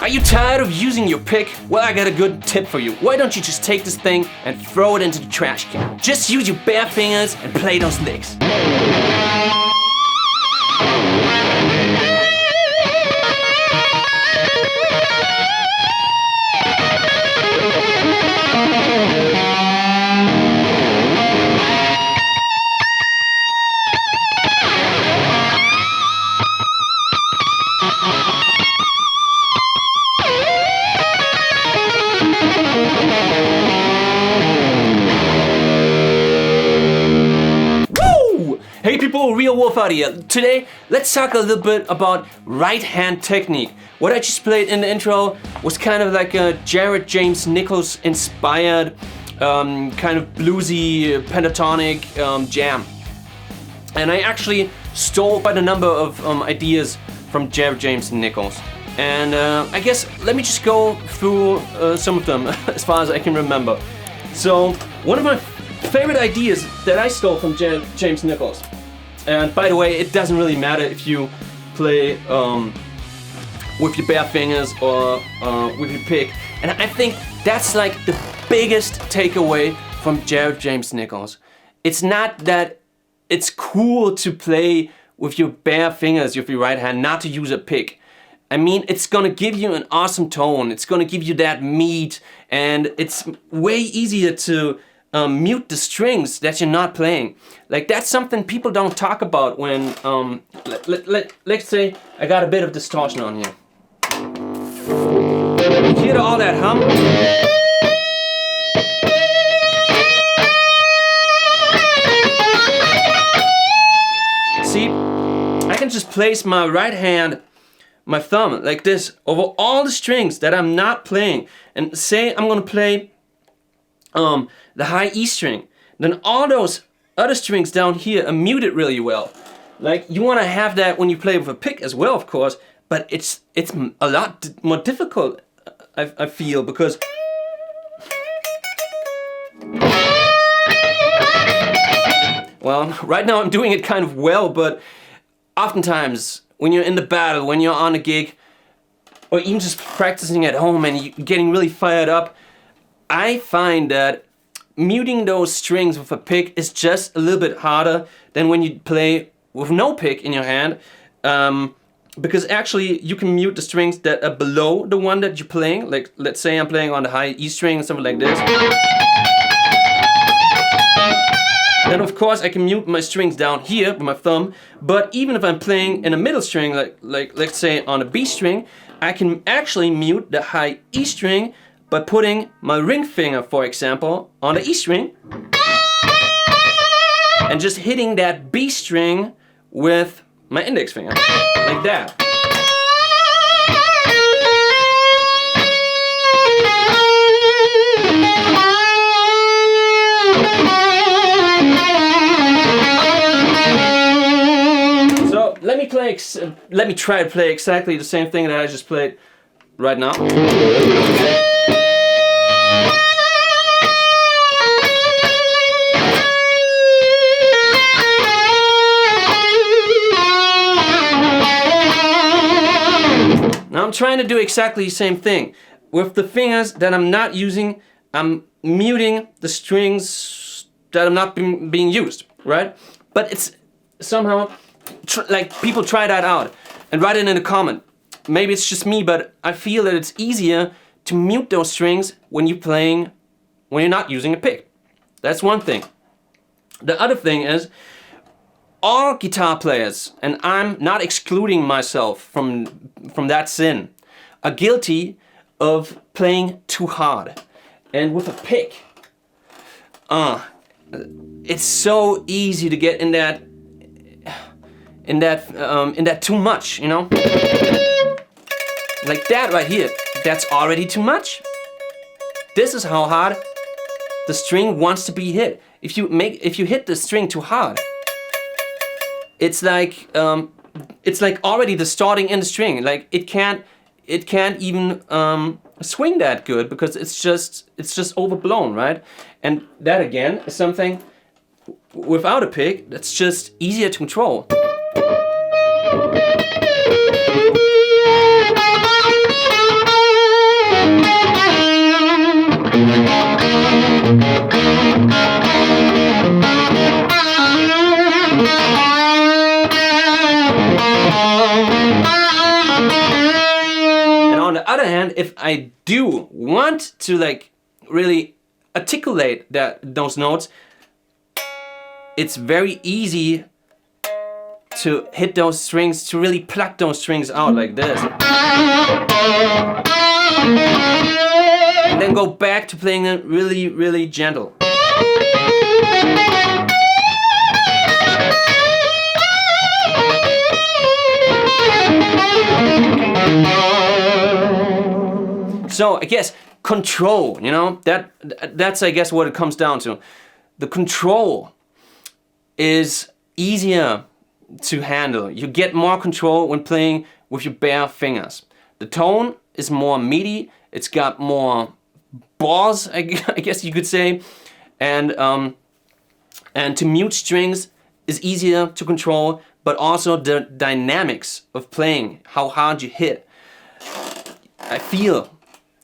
Are you tired of using your pick? Well, I got a good tip for you. Why don't you just take this thing and throw it into the trash can? Just use your bare fingers and play those licks. Hey people, Real Wolf out here. Today, let's talk a little bit about right hand technique. What I just played in the intro was kind of like a Jared James Nichols inspired, kind of bluesy, pentatonic jam. And I actually stole quite a number of ideas from Jared James Nichols. And I guess let me just go through some of them as far as I can remember. So, one of my favorite ideas that I stole from James Nichols. And by the way, it doesn't really matter if you play with your bare fingers or with your pick. And I think that's like the biggest takeaway from Jared James Nichols. It's not that it's cool to play with your bare fingers, with your right hand, not to use a pick. I mean, it's gonna give you an awesome tone. It's gonna give you that meat, and it's way easier to mute the strings that you're not playing. Like that's something people don't talk about when, let's say I got a bit of distortion on here. You hear all that hum? See, I can just place my right hand, my thumb, like this, over all the strings that I'm not playing. And say I'm gonna play the high E string, then all those other strings down here are muted really well. Like you want to have that when you play with a pick as well, of course, but it's a lot more difficult, I feel, because well, right now I'm doing it kind of well, but oftentimes when you're in the battle, when you're on a gig, or even just practicing at home and you're getting really fired up, I find that muting those strings with a pick is just a little bit harder than when you play with no pick in your hand, because actually you can mute the strings that are below the one that you're playing. Like let's say I'm playing on the high E string or something like this. Then of course I can mute my strings down here with my thumb, but even if I'm playing in a middle string, like let's say on a B string, I can actually mute the high E string by putting my ring finger, for example, on the E string and just hitting that B string with my index finger, like that. So let me try to play exactly the same thing that I just played right now. Now I'm trying to do exactly the same thing. With the fingers that I'm not using, I'm muting the strings that are not being used, right? But it's somehow, like people try that out and write it in a comment. Maybe it's just me, but I feel that it's easier to mute those strings when you're not using a pick. That's one thing. The other thing is, all guitar players, and I'm not excluding myself from that sin, are guilty of playing too hard. And with a pick, it's so easy to get in that too much, you know? Like that right here, that's already too much. This is how hard the string wants to be hit. If you hit the string too hard, it's like already distorting in the string. Like it can't even swing that good because it's just overblown, right? And that again is something without a pick that's just easier to control. other hand, if I do want to like really articulate those notes, it's very easy to hit those strings, to really pluck those strings out like this. And then go back to playing it really, really gentle. So I guess control, you know, that's I guess what it comes down to. The control is easier to handle. You get more control when playing with your bare fingers. The tone is more meaty. It's got more balls, I guess you could say, and to mute strings is easier to control, but also the dynamics of playing, how hard you hit. I feel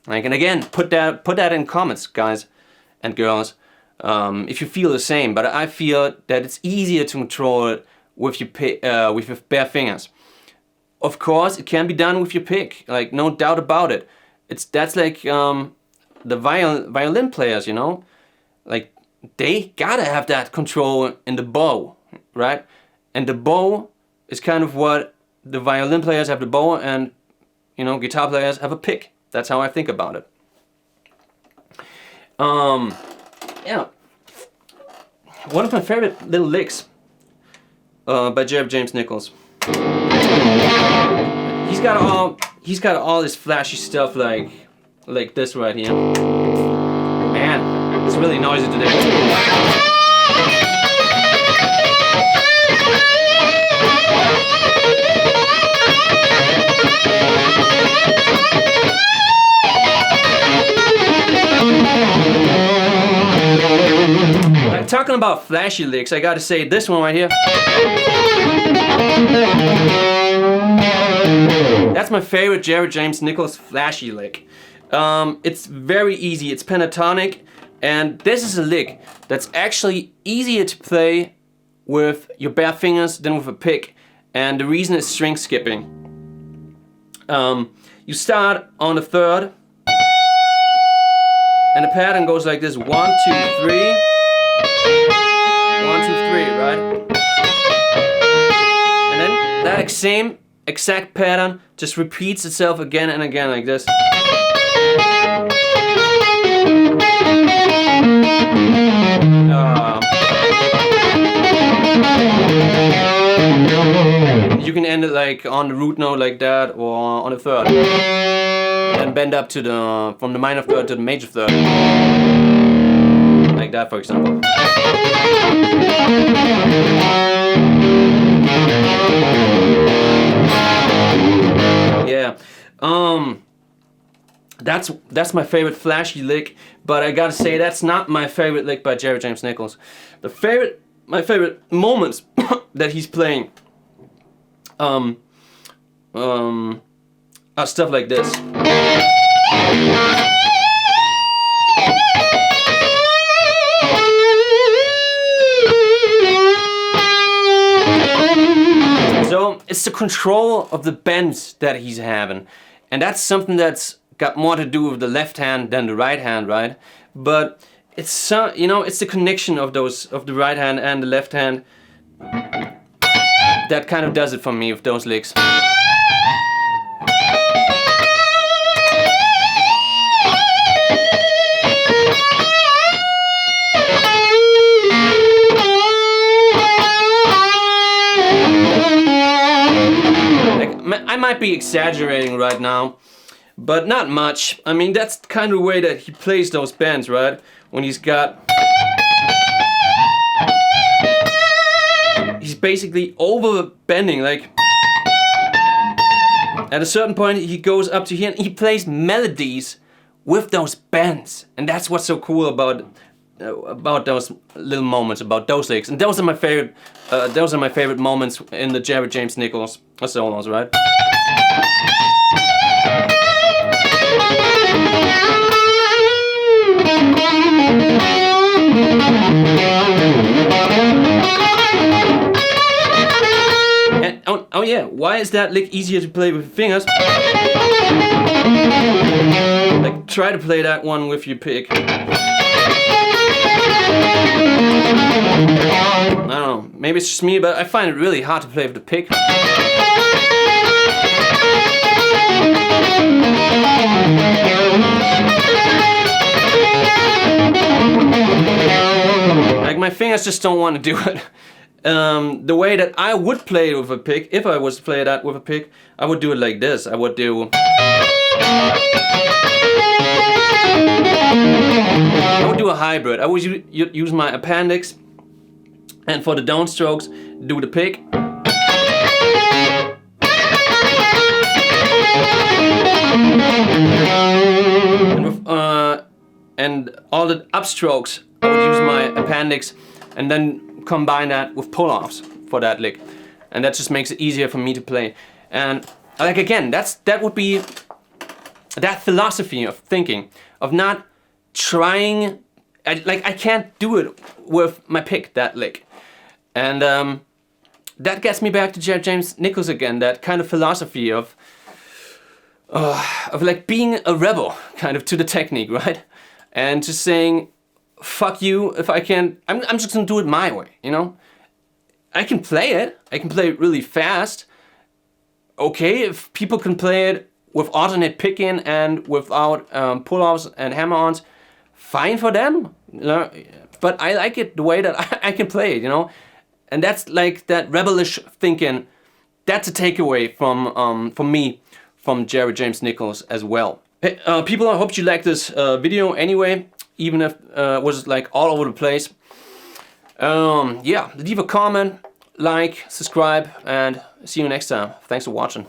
like, and again, put that in comments, guys and girls, if you feel the same. But I feel that it's easier to control it with your bare fingers. Of course, it can be done with your pick, like no doubt about it. That's like the violin players, you know, like they gotta have that control in the bow, right? And the bow is kind of what the violin players have the bow, and you know, guitar players have a pick. That's how I think about it. Yeah, one of my favorite little licks by Jared James Nichols. He's got all this flashy stuff like this right here. Man, it's really noisy today. Talking about flashy licks, I gotta say this one right here. That's my favorite Jared James Nichols flashy lick. It's very easy, it's pentatonic, and this is a lick that's actually easier to play with your bare fingers than with a pick, and the reason is string skipping. You start on the third, and the pattern goes like this: 1, 2, 3. 1, 2, 3, right? And then that same exact pattern just repeats itself again and again like this. You can end it like on the root note like that, or on the third, and bend up to from the minor third to the major third, like that, for example. Yeah, that's my favorite flashy lick, but I gotta say that's not my favorite lick by Jared James Nichols. My favorite moments that he's playing are stuff like this. So it's the control of the bends that he's having, and that's something that's got more to do with the left hand than the right hand, right? But it's you know, it's the connection of the right hand and the left hand that kind of does it for me with those licks. I might be exaggerating right now, but not much. I mean, that's kind of the way that he plays those bends, right? When he's basically over bending, like at a certain point he goes up to here and he plays melodies with those bends, and that's what's so cool about those little moments, about those licks. And those are my favorite. Those are my favorite moments in the Jared James Nichols solos, right? And oh yeah, why is that lick easier to play with fingers? try to play that one with your pick. I don't know, maybe it's just me, but I find it really hard to play with the pick. Like my fingers just don't want to do it. The way that I would play it with a pick, if I was to play that with a pick, I would do it like this. I would do... I would do a hybrid. I would use my appendix, and for the downstrokes, do the pick. And all the upstrokes, I would use my appendix, and then combine that with pull-offs for that lick, and that just makes it easier for me to play. And like again, that would be that philosophy of thinking of not trying. I can't do it with my pick, that lick, and that gets me back to James Nichols again. That kind of philosophy of like being a rebel, kind of to the technique, right? And just saying, fuck you, if I can't, I'm just gonna do it my way, you know? I can play it really fast. Okay, if people can play it with alternate picking and without pull-offs and hammer-ons, fine for them, you know? But I like it the way that I can play it, you know? And that's like that rebellish thinking, that's a takeaway from me, from Jared James Nichols as well. Hey, people, I hope you liked this video anyway, even if it was like all over the place. Yeah, leave a comment, like, subscribe, and see you next time. Thanks for watching.